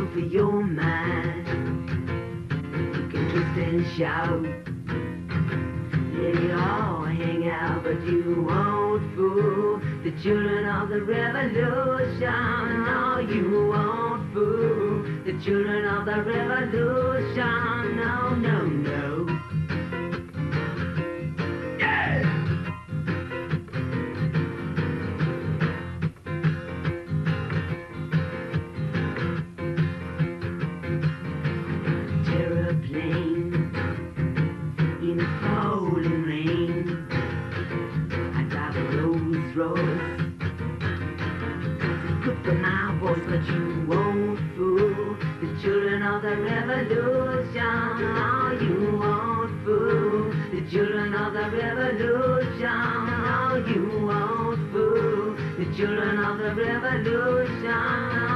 over your mind. You can twist and shout, let it all hang out, but you won't fool the children of the revolution. No, you won't fool the children of the revolution. No, no, no. Yeah! Terraplane in the falling rain. I drive a Rolls Royce. Good for my voice, but you won't fool the children of the revolution. No, you won't fool the children of the revolution. No, you won't fool the children of the revolution.